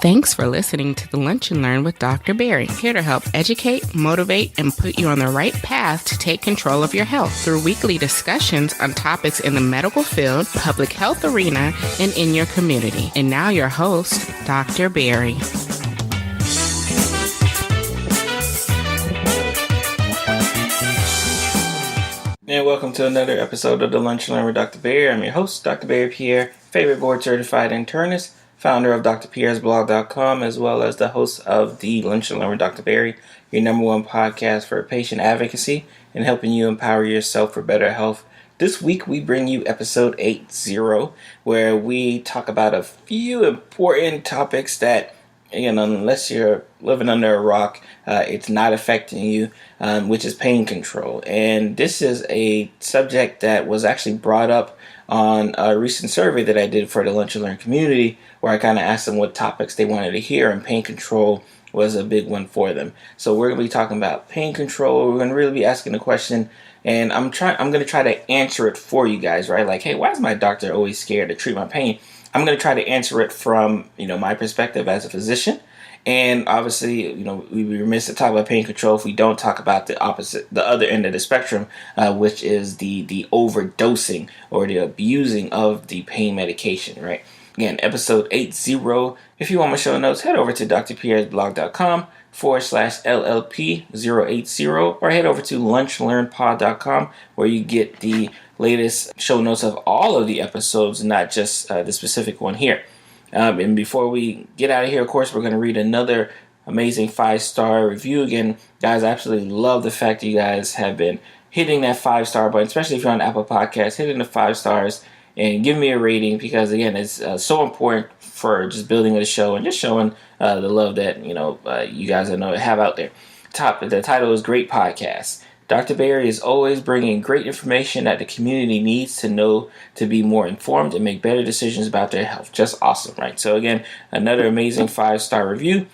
Thanks for listening to the Lunch and Learn with Dr. Barry, here to help educate, motivate, and put you on the right path to take control of your health through weekly discussions on topics in the medical field, public health arena, and in your community. And now your host, Dr. Barry. And welcome to another episode of the Lunch and Learn with Dr. Barry. I'm your host, Dr. Barry Pierre, favorite board-certified internist, founder of drpierresblog.com, as well as the host of the Lunch and Learn with Dr. Barry, your number one podcast for patient advocacy and helping you empower yourself for better health. This week, we bring you episode 80, where we talk about a few important topics that, unless you're living under a rock, it's not affecting you, which is pain control. And this is a subject that was actually brought up on a recent survey that I did for the Lunch and Learn community, where I kind of asked them what topics they wanted to hear, and pain control was a big one for them. So we're going to be talking about pain control. We're going to really be asking the question, and I'm going to try to answer it for you guys, right? Like, hey, why is my doctor always scared to treat my pain? I'm going to try to answer it from, my perspective as a physician. And obviously, we'd be remiss to talk about pain control if we don't talk about the other end of the spectrum, which is the overdosing or the abusing of the pain medication, right? Again, episode 80. If you want my show notes, head over to drpierresblog.com/LLP080 or head over to lunchlearnpod.com where you get the latest show notes of all of the episodes, not just the specific one here. And before we get out of here, of course, we're going to read another amazing 5-star review. Again, guys, I absolutely love the fact that you guys have been hitting that 5-star button, especially if you're on Apple Podcasts, hitting the 5 stars and give me a rating because, again, it's so important for just building the show and just showing the love that, you guys have out there. The title is Great Podcast. Dr. Barry is always bringing great information that the community needs to know to be more informed and make better decisions about their health. Just awesome, right? So again, another amazing 5-star review.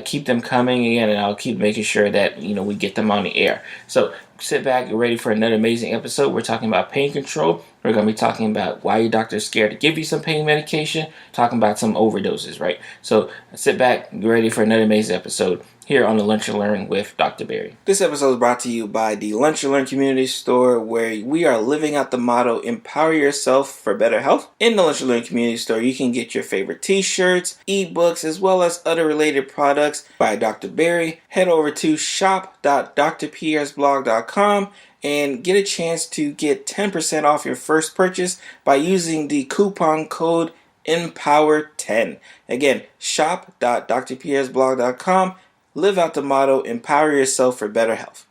Keep them coming again, and I'll keep making sure that we get them on the air. So sit back, get ready for another amazing episode. We're talking about pain control. We're going to be talking about why your doctor is scared to give you some pain medication. Talking about some overdoses, right? So sit back, get ready for another amazing episode here on the Lunch and Learn with Dr. Barry. This episode is brought to you by the Lunch and Learn community store, where we are living out the motto, empower yourself for better health. In the Lunch and Learn community store, you can get your favorite t-shirts, ebooks, as well as other related products by Dr. Barry. Head over to shop.drpierresblog.com and get a chance to get 10% off your first purchase by using the coupon code EMPOWER10. Again, shop.drpierresblog.com. Live out the motto, empower yourself for better health.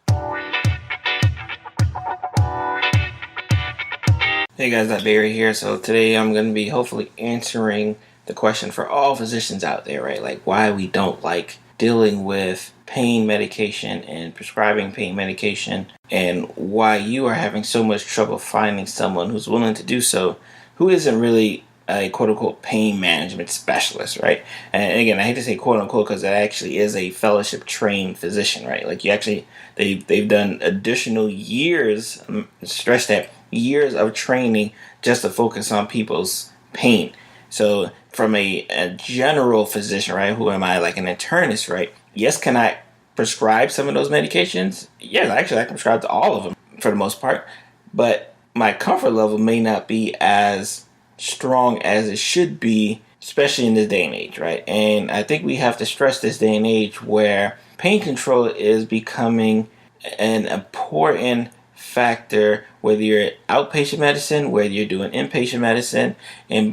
Hey guys, Dr. Barry here. So today I'm going to be hopefully answering the question for all physicians out there, right? Like why we don't like dealing with pain medication and prescribing pain medication, and why you are having so much trouble finding someone who's willing to do so, who isn't really a quote-unquote pain management specialist, right? And again, I hate to say quote-unquote because that actually is a fellowship-trained physician, right? Like they've done additional years, stress that, years of training just to focus on people's pain. So from a general physician, right, who am I, like an internist, right? Yes, can I prescribe some of those medications? Yes, actually I can prescribe to all of them for the most part, but my comfort level may not be as strong as it should be, especially in this day and age, right? And I think we have to stress this day and age where pain control is becoming an important factor, whether you're outpatient medicine, whether you're doing inpatient medicine, and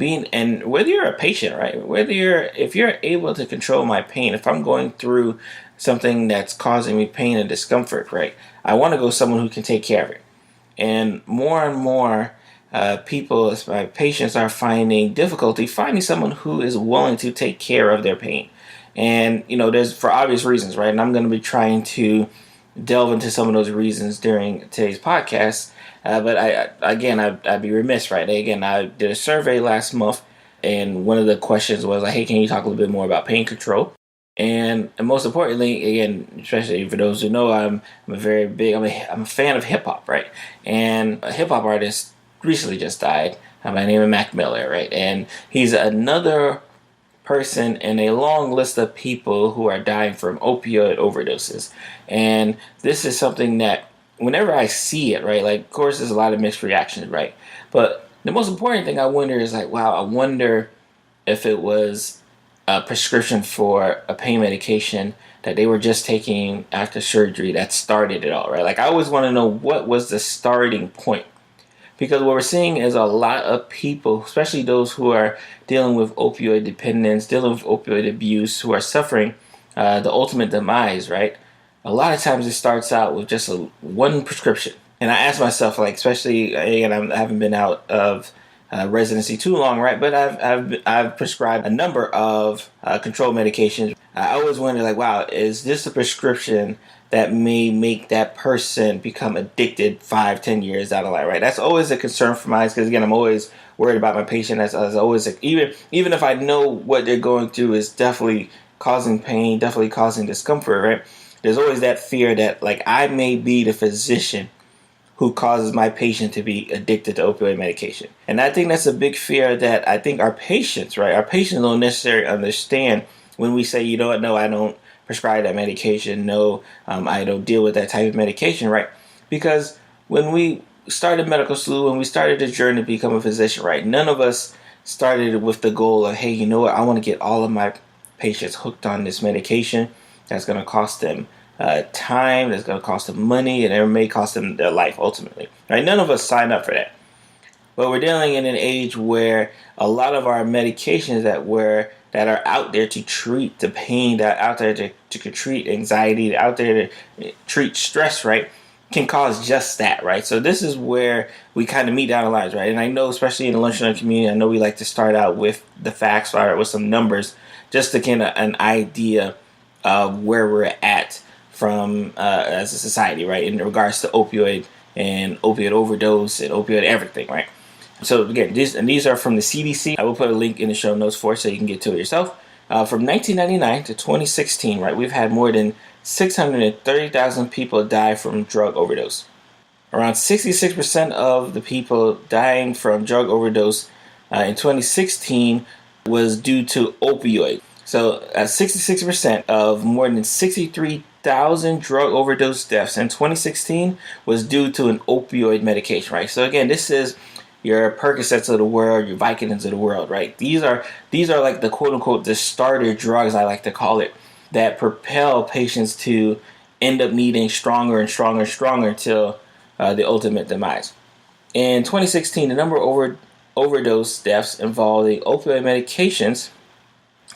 whether you're a patient, right? If you're able to control my pain, if I'm going through something that's causing me pain and discomfort, right? I want to go someone who can take care of it. And more people, my patients, are finding difficulty finding someone who is willing to take care of their pain. And, there's for obvious reasons, right? And I'm going to be trying to delve into some of those reasons during today's podcast. But I'd be remiss, right? Again, I did a survey last month, and one of the questions was like, hey, can you talk a little bit more about pain control? And most importantly, again, especially for those who know, I'm a fan of hip hop, right? And a hip hop artist recently just died by the name of Mac Miller, right? And he's another person in a long list of people who are dying from opioid overdoses. And this is something that whenever I see it, right, like, of course, there's a lot of mixed reactions, right? But the most important thing I wonder is like, wow, I wonder if it was a prescription for a pain medication that they were just taking after surgery that started it all, right? Like, I always want to know what was the starting point. Because what we're seeing is a lot of people, especially those who are dealing with opioid dependence, dealing with opioid abuse, who are suffering the ultimate demise, right? A lot of times it starts out with just one prescription. And I ask myself, like, especially, again, I haven't been out of residency too long, right? But I've prescribed a number of controlled medications. I always wonder, like, wow, is this a prescription that may make that person become addicted 5-10 years down the line, right? That's always a concern for mine, because again, I'm always worried about my patient. As always, like, even if I know what they're going through is definitely causing pain, definitely causing discomfort, right? There's always that fear that, like, I may be the physician who causes my patient to be addicted to opioid medication. And I think that's a big fear that I think our patients, right? Our patients don't necessarily understand when we say, you know what, no, I don't prescribe that medication. No, I don't deal with that type of medication, right? Because when we started medical school, when we started the journey to become a physician, right, none of us started with the goal of, hey, you know what, I want to get all of my patients hooked on this medication that's going to cost them time, that's going to cost them money, and it may cost them their life ultimately, right? None of us signed up for that. But we're dealing in an age where a lot of our medications that are out there to treat the pain, that are out there to treat anxiety, out there to treat stress, right, can cause just that, right? So this is where we kind of meet down the lines, right? And I know, especially in the lunch and community, I know we like to start out with the facts, or with some numbers, just to get an idea of where we're at from as a society, right, in regards to opioid and opioid overdose and opioid everything, right? So again, these are from the CDC. I will put a link in the show notes for it so you can get to it yourself. From 1999 to 2016, right, we've had more than 630,000 people die from drug overdose. Around 66% of the people dying from drug overdose in 2016 was due to opioid. So 66% of more than 63,000 drug overdose deaths in 2016 was due to an opioid medication, right? So again, this is your Percocets of the world, your Vicodins of the world, right? These are like the quote unquote the starter drugs, I like to call it, that propel patients to end up needing stronger and stronger and stronger until the ultimate demise. In 2016, the number of overdose deaths involving opioid medications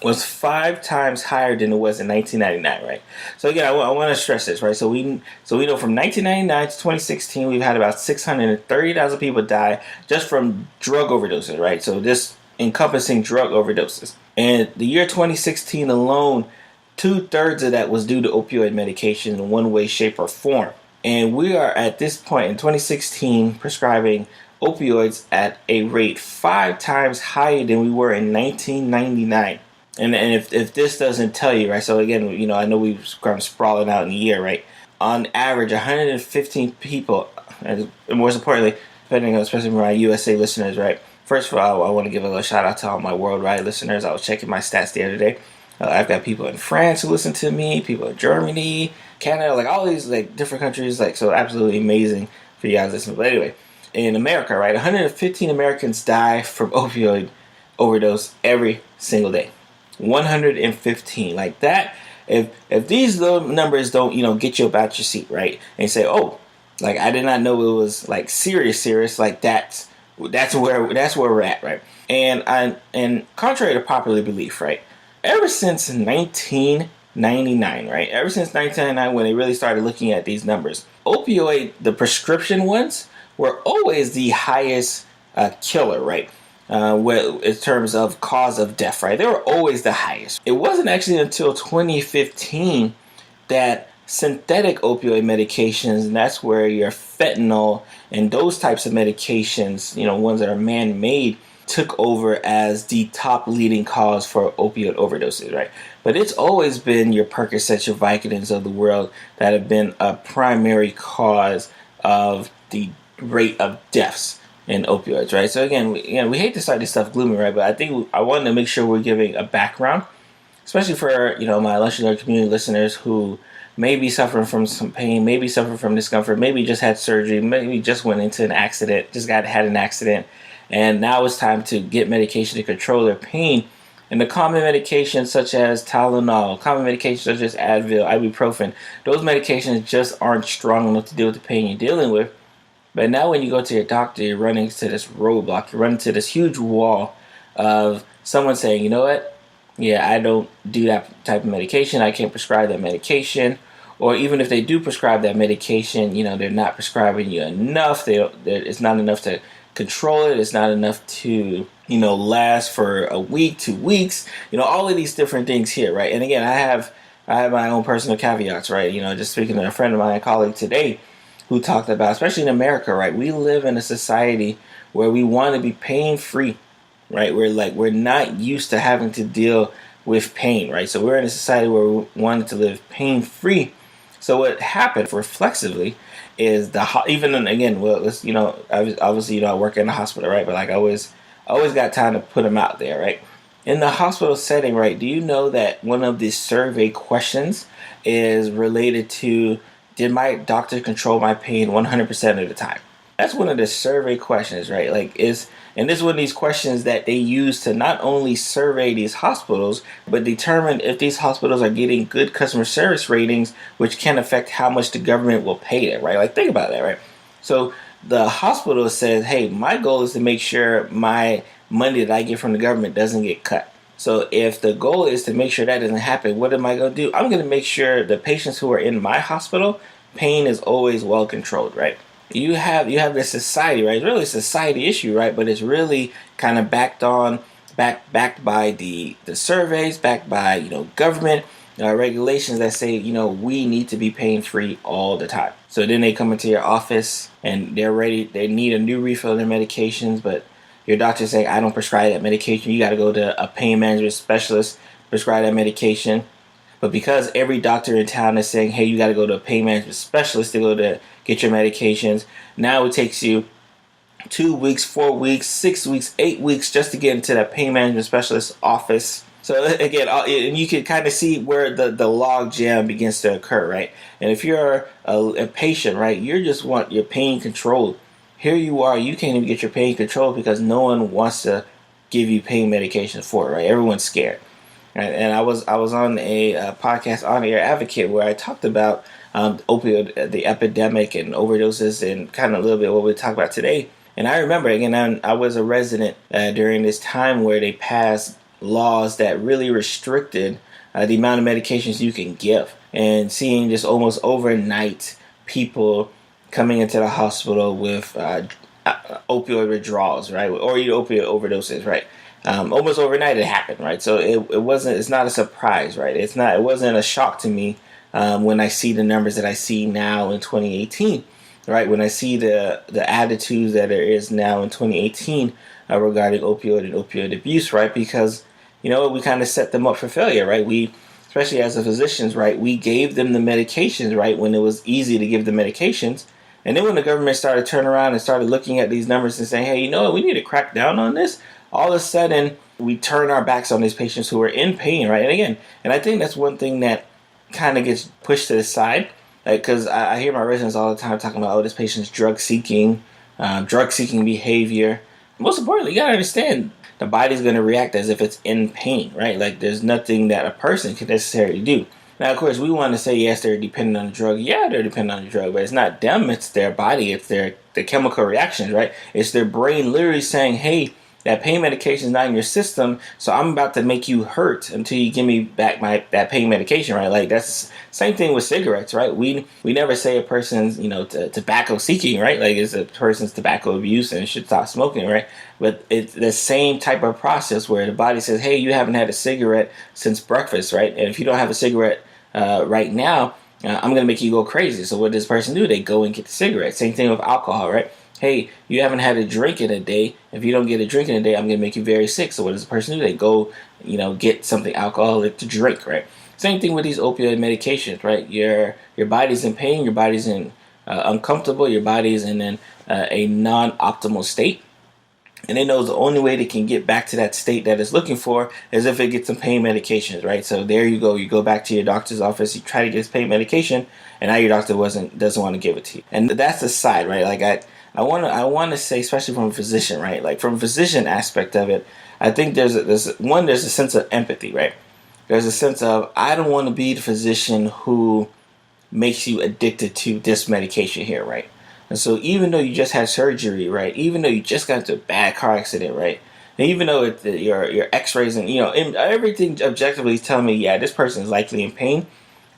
was 5 times higher than it was in 1999, right? So again, I want to stress this, right? So we know from 1999 to 2016, we've had about 630,000 people die just from drug overdoses, right? So this encompassing drug overdoses. And the year 2016 alone, 2/3 of that was due to opioid medication in one way, shape, or form. And we are at this point in 2016 prescribing opioids at a rate 5 times higher than we were in 1999. And if this doesn't tell you, right, so again, you know, I know we've kind of sprawling out in the year, right? On average, 115 people, and most importantly, depending on especially my USA listeners, right? First of all, I want to give a little shout out to all my worldwide listeners. I was checking my stats the other day. I've got people in France who listen to me, people in Germany, Canada, like all these like different countries, like, so absolutely amazing for you guys listening. But anyway, in America, right, 115 Americans die from opioid overdose every single day. 115, like that. If these little numbers don't, you know, get you about your seat, right, and you say, oh, like, I did not know it was like serious, like that's where we're at, right? And contrary to popular belief, right, ever since 1999, right, ever since 1999 when they really started looking at these numbers, opioid, the prescription ones, were always the highest killer, right? In terms of cause of death, right? They were always the highest. It wasn't actually until 2015 that synthetic opioid medications, and that's where your fentanyl and those types of medications, you know, ones that are man-made, took over as the top leading cause for opioid overdoses, right? But it's always been your Percocets, your Vicodins of the world that have been a primary cause of the rate of deaths and opioids, right? So again, we hate to start this stuff gloomy, right? But I think I wanted to make sure we're giving a background, especially for my legendary community listeners who may be suffering from some pain, maybe suffering from discomfort, maybe just had surgery, maybe just went into an accident, had an accident, and now it's time to get medication to control their pain. And the common medications such as Tylenol, common medications such as Advil, ibuprofen, those medications just aren't strong enough to deal with the pain you're dealing with. But now when you go to your doctor, you're running into this roadblock. You're running into this huge wall of someone saying, you know what? Yeah, I don't do that type of medication. I can't prescribe that medication. Or even if they do prescribe that medication, they're not prescribing you enough. It's not enough to control it. It's not enough to, last for a week, 2 weeks. All of these different things here, right? And again, I have my own personal caveats, right? Just speaking to a friend of mine, a colleague today, who talked about, especially in America, right? We live in a society where we want to be pain-free, right? We're not used to having to deal with pain, right? So we're in a society where we wanted to live pain-free. So what happened reflexively is obviously, I work in the hospital, right? But I always got time to put them out there, right? In the hospital setting, right? Do you know that one of the survey questions is related to, did my doctor control my pain 100% of the time? That's one of the survey questions, right? And this is one of these questions that they use to not only survey these hospitals, but determine if these hospitals are getting good customer service ratings, which can affect how much the government will pay them, right? Think about that, right? So the hospital says, hey, my goal is to make sure my money that I get from the government doesn't get cut. So if the goal is to make sure that doesn't happen, what am I going to do? I'm going to make sure the patients who are in my hospital, pain is always well controlled, right? You have this society, right? It's really a society issue, right? But it's really kind of backed by the surveys, backed by government regulations that say we need to be pain free all the time. So then they come into your office and they need a new refill of their medications, but your doctor saying, I don't prescribe that medication. You got to go to a pain management specialist, prescribe that medication. But because every doctor in town is saying, hey, you got to go to a pain management specialist to go to get your medications, now it takes you 2 weeks, 4 weeks, 6 weeks, 8 weeks just to get into that pain management specialist office. So again, and you can kind of see where the log jam begins to occur, right? And if you're a patient, right, you just want your pain controlled. Here you are, you can't even get your pain controlled because no one wants to give you pain medication for it, right? Everyone's scared. And I was on a podcast, On Air Advocate, where I talked about opioid, the epidemic and overdoses, and kind of a little bit what we talk about today. And I remember, again, I was a resident during this time where they passed laws that really restricted the amount of medications you can give, and seeing just almost overnight people coming into the hospital with opioid withdrawals, right, or opioid overdoses, right. Almost overnight it happened, right? So it's not a surprise, right? It wasn't a shock to me when I see the numbers that I see now in 2018, right? When I see the attitudes that there is now in 2018 regarding opioid and opioid abuse, right? Because, we kind of set them up for failure, right? We, especially as the physicians, right? We gave them the medications, right? When it was easy to give the medications. And then when the government started turning around and started looking at these numbers and saying, hey, we need to crack down on this, all of a sudden we turn our backs on these patients who are in pain, right? And I think that's one thing that kind of gets pushed to the side, because I hear my residents all the time talking about, this patient's drug seeking behavior. Most importantly, you gotta understand the body's gonna react as if it's in pain, right? There's nothing that a person can necessarily do. Now, of course, we want to say, yes, they're dependent on the drug. Yeah, they're dependent on the drug, but it's not them, it's their body, it's the chemical reactions, right? It's their brain literally saying, hey, that pain medication is not in your system, so I'm about to make you hurt until you give me back that pain medication, right? That's the same thing with cigarettes, right? We never say a person's tobacco seeking, right? It's a person's tobacco abuse and should stop smoking, right? But it's the same type of process where the body says, hey, you haven't had a cigarette since breakfast, right? And if you don't have a cigarette right now, I'm gonna make you go crazy. So what does this person do? They go and get the cigarette. Same thing with alcohol, right? Hey, you haven't had a drink in a day. If you don't get a drink in a day, I'm going to make you very sick. So what does the person do? They go, get something alcoholic to drink, right? Same thing with these opioid medications, right? Your body's in pain. Your body's in uncomfortable. Your body is in a non-optimal state. And they know the only way they can get back to that state that it's looking for is if it gets some pain medications, right? So there you go. You go back to your doctor's office, you try to get this pain medication, and now your doctor doesn't want to give it to you. And that's the side, right? Like I want to say, especially from a physician, right? Like from a physician aspect of it, I think there's a sense of empathy, right? There's a sense of, I don't want to be the physician who makes you addicted to this medication here, right? And so even though you just had surgery, right? Even though you just got into a bad car accident, right? And even though your X-rays and everything objectively is telling me, yeah, this person is likely in pain,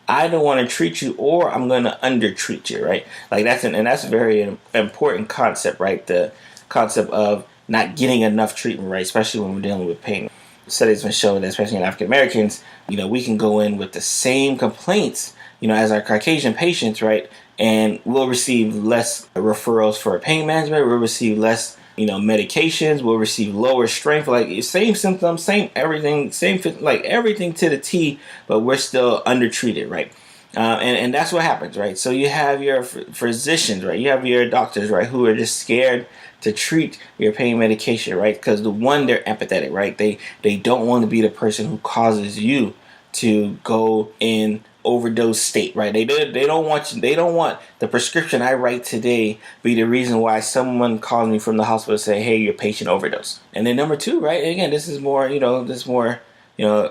I don't want to treat you, or I'm going to undertreat you, right? Like that's a very important concept, right? The concept of not getting enough treatment, right? Especially when we're dealing with pain. Studies have shown that, especially in African Americans, we can go in with the same complaints, as our Caucasian patients, right? And we'll receive less referrals for pain management. We'll receive less, medications. We'll receive lower strength, like same symptoms, same everything, like everything to the T, but we're still undertreated, right? And that's what happens, right? So you have your physicians, right? You have your doctors, right, who are just scared to treat your pain medication, right? Because they're empathetic, right? They don't want to be the person who causes you to go in overdose state, right? They don't want the prescription I write today be the reason why someone calls me from the hospital and say, hey, your patient overdosed. And then number two, right? And again, this is more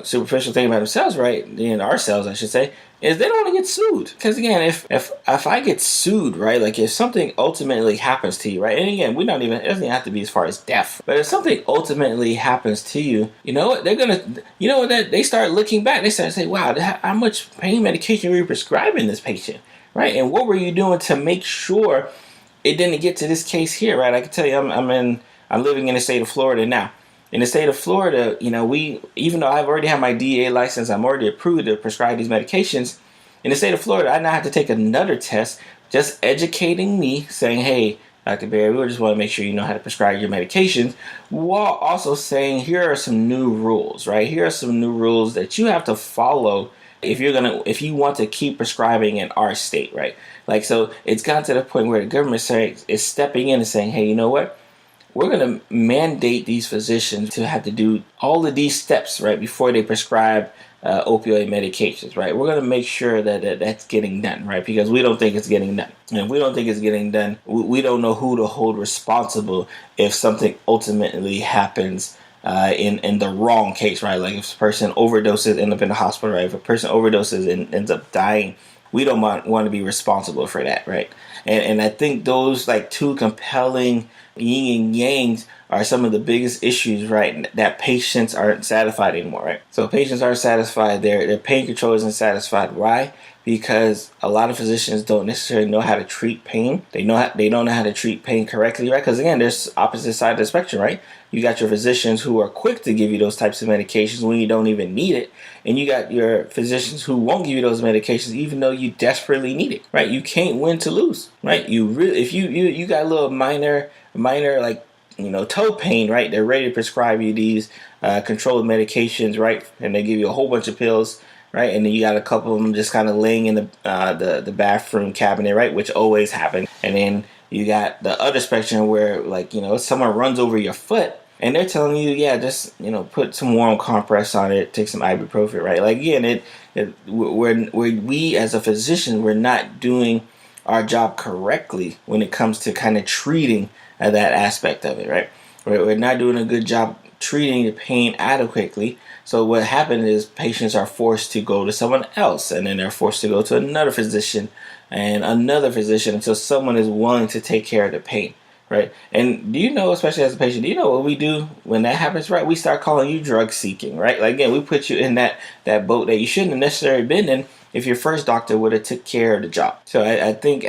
superficial thing about themselves, right? In ourselves, I should say, is they don't want to get sued. Because again, if I get sued, right? Like if something ultimately happens to you, right? And again, it doesn't have to be as far as death, but if something ultimately happens to you, you know what? They start looking back. They start saying, wow, how much pain medication were you prescribing this patient, right? And what were you doing to make sure it didn't get to this case here, right? I can tell you, I'm living in the state of Florida now. In the state of Florida, even though I've already had my DEA license, I'm already approved to prescribe these medications. In the state of Florida, I now have to take another test, just educating me, saying, hey, Dr. Barry, we just want to make sure you know how to prescribe your medications, while also saying, here are some new rules, right? Here are some new rules that you have to follow if you want to keep prescribing in our state, right? Like, so it's gotten to the point where the government is stepping in and saying, hey, you know what? We're going to mandate these physicians to have to do all of these steps, right, before they prescribe opioid medications, right? We're going to make sure that that's getting done, right, because we don't think it's getting done. And if we don't think it's getting done, we don't know who to hold responsible if something ultimately happens in the wrong case, right? Like if a person overdoses, ends up in the hospital, right? If a person overdoses and ends up dying, we don't want to be responsible for that, right? And I think those like two compelling yin and yangs are some of the biggest issues, right? That patients aren't satisfied anymore, right? So patients aren't satisfied. Their pain control isn't satisfied. Why? Because a lot of physicians don't necessarily know how to treat pain. They don't know how to treat pain correctly, right? Because again, there's opposite side of the spectrum, right? You got your physicians who are quick to give you those types of medications when you don't even need it, and you got your physicians who won't give you those medications even though you desperately need it, right? You can't win to lose, right? If you got a little minor like toe pain, right? They're ready to prescribe you these controlled medications, right? And they give you a whole bunch of pills, right? And then you got a couple of them just kind of laying in the bathroom cabinet, right? Which always happens. And then you got the other spectrum where someone runs over your foot and they're telling you, yeah, just put some warm compress on it, take some ibuprofen, right? Like again, we as a physician, we're not doing our job correctly when it comes to kind of treating that aspect of it, right? We're not doing a good job treating the pain adequately. So what happens is patients are forced to go to someone else, and then they're forced to go to another physician and another physician until someone is willing to take care of the pain, right? And do you know, especially as a patient, do you know what we do when that happens, right? We start calling you drug seeking, right? Like again, we put you in that boat that you shouldn't have necessarily been in if your first doctor would have took care of the job. So I think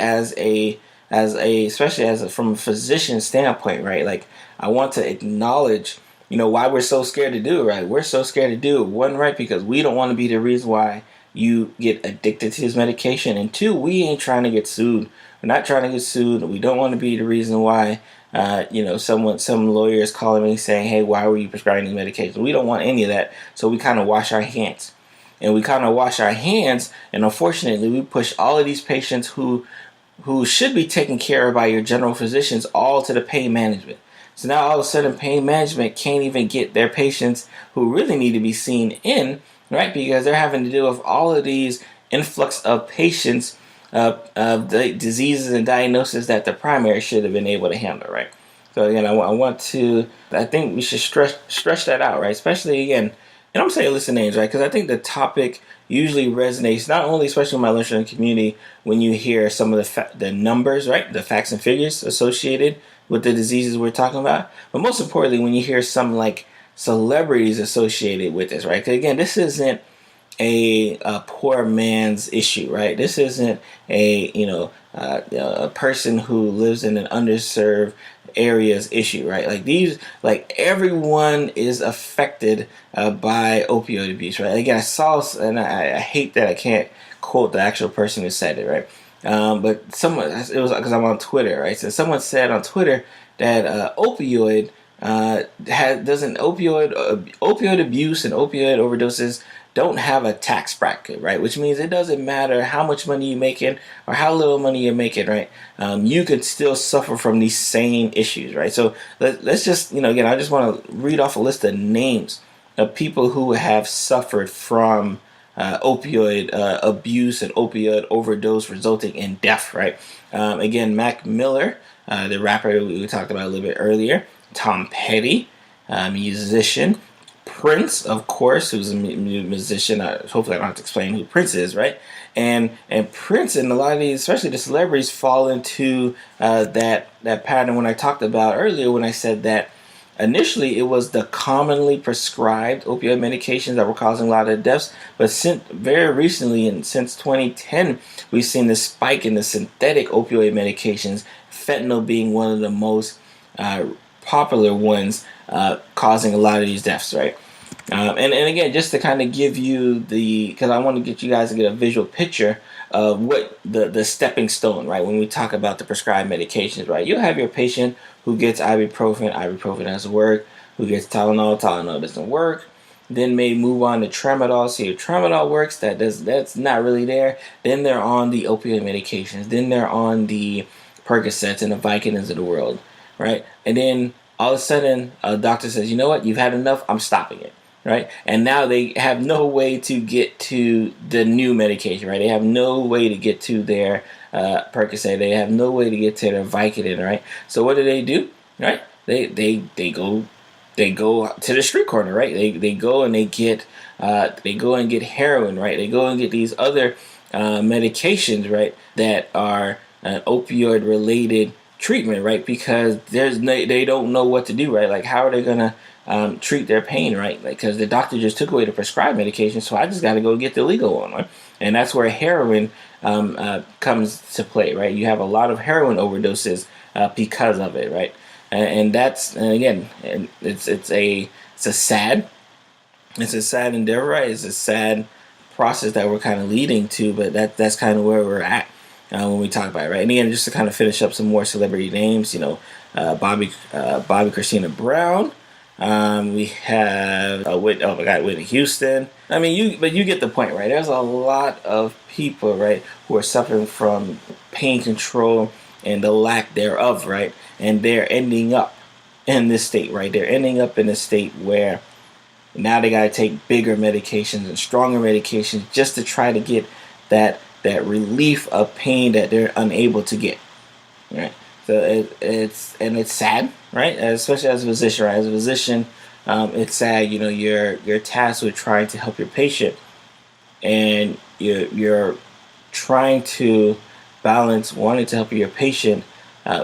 especially from a physician standpoint, right? Like I want to acknowledge, why we're so scared to do it, right? We're so scared to do it. One, right, because we don't want to be the reason why you get addicted to this medication. And two, we ain't trying to get sued. We're not trying to get sued. We don't want to be the reason why, some lawyer is calling me saying, hey, why were you prescribing these medications? We don't want any of that. So we kind of wash our hands. And we kind of wash our hands. And unfortunately, we push all of these patients who who should be taken care of by your general physicians all to the pain management. So now all of a sudden pain management can't even get their patients who really need to be seen in, right? Because they're having to deal with all of these influx of patients of the diseases and diagnoses that the primary should have been able to handle, right? So again, I think we should stretch that out, right? Especially again, and I'm saying list of names, right? Because I think the topic usually resonates not only, especially in my lecturing community, when you hear some of the numbers, right, the facts and figures associated with the diseases we're talking about, but most importantly, when you hear some like celebrities associated with this, right? Because again, this isn't a poor man's issue, right? This isn't a person who lives in an underserved areas issue, right? Like everyone is affected by opioid abuse, right? Again, I saw, and I hate that I can't quote the actual person who said it, right? But it was because I'm on Twitter, right? So someone said on Twitter that opioid abuse and opioid overdoses don't have a tax bracket, right? Which means it doesn't matter how much money you're making or how little money you're making, right? You could still suffer from these same issues, right? So let's just, again, I just want to read off a list of names of people who have suffered from opioid abuse and opioid overdose resulting in death, right? Again, Mac Miller, the rapper we talked about a little bit earlier, Tom Petty, musician, Prince, of course, who's a musician. Hopefully, I don't have to explain who Prince is, right? And Prince and a lot of these, especially the celebrities, fall into that pattern when I talked about earlier when I said that initially it was the commonly prescribed opioid medications that were causing a lot of deaths, but since very recently and since 2010, we've seen this spike in the synthetic opioid medications, fentanyl being one of the most popular ones causing a lot of these deaths, right? And again, just to kind of give you because I want to get you guys to get a visual picture of what the stepping stone, right? When we talk about the prescribed medications, right? You'll have your patient who gets ibuprofen doesn't work, who gets Tylenol doesn't work, then may move on to tramadol, see if tramadol works, that's not really there. Then they're on the opioid medications, then they're on the Percocets and the Vicodins of the world, right? And then all of a sudden, a doctor says, you know what, you've had enough, I'm stopping it, right? And now they have no way to get to the new medication, right? They have no way to get to their Percocet. They have no way to get to their Vicodin, right? So what do? Right? They go to the street corner, right? They go and get heroin, right? They go and get these other medications, right, that are opioid related treatment, right? Because they don't know what to do, right? Like, how are they gonna treat their pain, right? Like, because the doctor just took away the prescribed medication, so I just got to go get the legal one, right? And that's where heroin comes to play, right? You have a lot of heroin overdoses because of it, right? And again, it's a sad endeavor, right? It's a sad process that we're kind of leading to, but that's kind of where we're at. When we talk about it, right? And again, just to kind of finish up some more celebrity names, Bobby Christina Brown. We have Whitney Houston. I mean, you get the point, right? There's a lot of people, right, who are suffering from pain control and the lack thereof, right? And they're ending up in this state, right? They're ending up in a state where now they got to take bigger medications and stronger medications just to try to get that relief of pain that they're unable to get, right? So it's sad, right? Especially as a physician, right? As a physician, it's sad. You're tasked with trying to help your patient, and you're trying to balance wanting to help your patient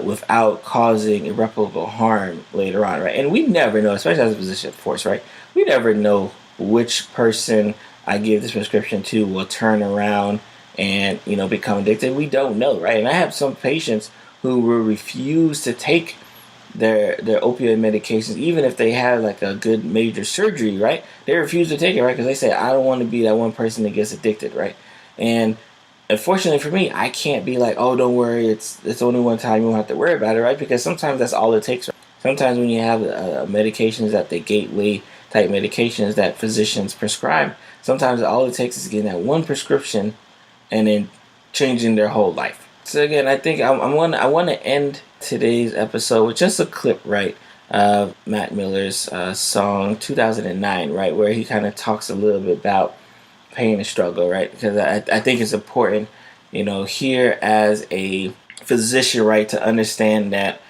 without causing irreparable harm later on, right? And we never know, especially as a physician, of course, right? We never know which person I give this prescription to will turn around and become addicted. We don't know, right? And I have some patients who will refuse to take their opioid medications, even if they have like a good major surgery, right? They refuse to take it, right? Because they say, I don't want to be that one person that gets addicted, right? And unfortunately for me, I can't be like, oh, don't worry, it's only one time, you won't have to worry about it, right? Because sometimes that's all it takes. Right? Sometimes when you have medications that the gateway type medications that physicians prescribe, sometimes all it takes is getting that one prescription and then changing their whole life. So again, I think I want to end today's episode with just a clip, right, of Mac Miller's song 2009, right, where he kind of talks a little bit about pain and struggle, right, because I think it's important, here as a physician, right, to understand that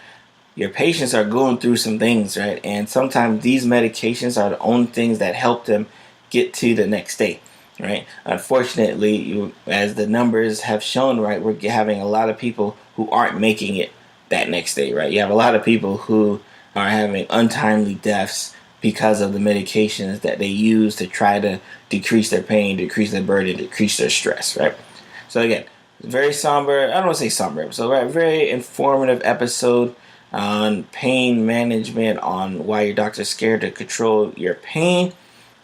your patients are going through some things, right, and sometimes these medications are the only things that help them get to the next day. Right. Unfortunately, as the numbers have shown, right, we're having a lot of people who aren't making it that next day. Right. You have a lot of people who are having untimely deaths because of the medications that they use to try to decrease their pain, decrease their burden, decrease their stress. Right. So again, very somber. I don't want to say somber episode. Right. Very informative episode on pain management, on why your doctor's scared to control your pain.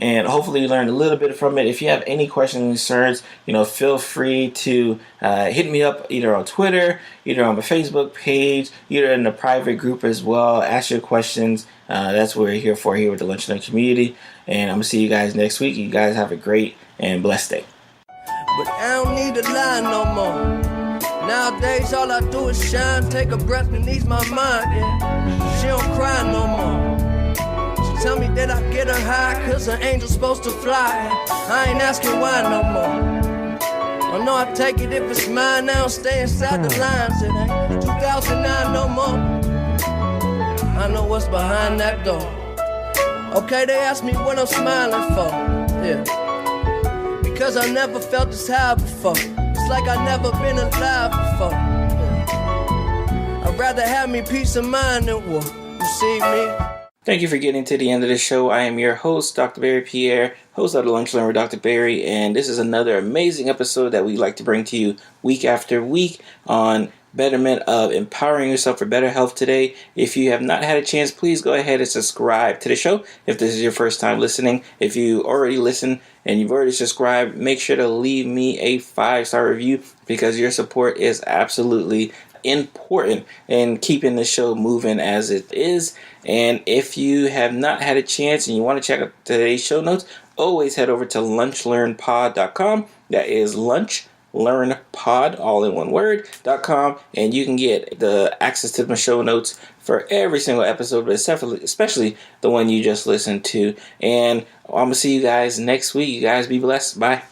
And hopefully you learned a little bit from it. If you have any questions and concerns, feel free to hit me up either on Twitter, either on my Facebook page, either in the private group as well. Ask your questions. That's what we're here for here with the Lunch Learn community. And I'm going to see you guys next week. You guys have a great and blessed day. But I don't need to lie no more. Nowadays all I do is shine, take a breath and ease my mind, yeah. She don't cry no more. Tell me that I get her high, cause an angel's supposed to fly. I ain't asking why no more. I know I take it if it's mine, I don't stay inside the lines. It ain't 2009 no more. I know what's behind that door. Okay, they ask me what I'm smiling for. Yeah. Because I never felt this high before. It's like I never been alive before. Yeah. I'd rather have me peace of mind than war. You see me? Thank you for getting to the end of the show. I am your host, Dr. Barry Pierre, host of the Lunch Learn with Dr. Barry, and this is another amazing episode that we like to bring to you week after week on betterment of empowering yourself for better health today. If you have not had a chance, please go ahead and subscribe to the show if this is your first time listening. If you already listen and you've already subscribed, make sure to leave me a 5-star review because your support is absolutely important in keeping the show moving as it is. And if you have not had a chance and you want to check out today's show notes, always head over to lunchlearnpod.com. That is lunchlearnpod, all in one word, .com, and you can get the access to my show notes for every single episode, but especially the one you just listened to. And I'm going to see you guys next week. You guys be blessed. Bye.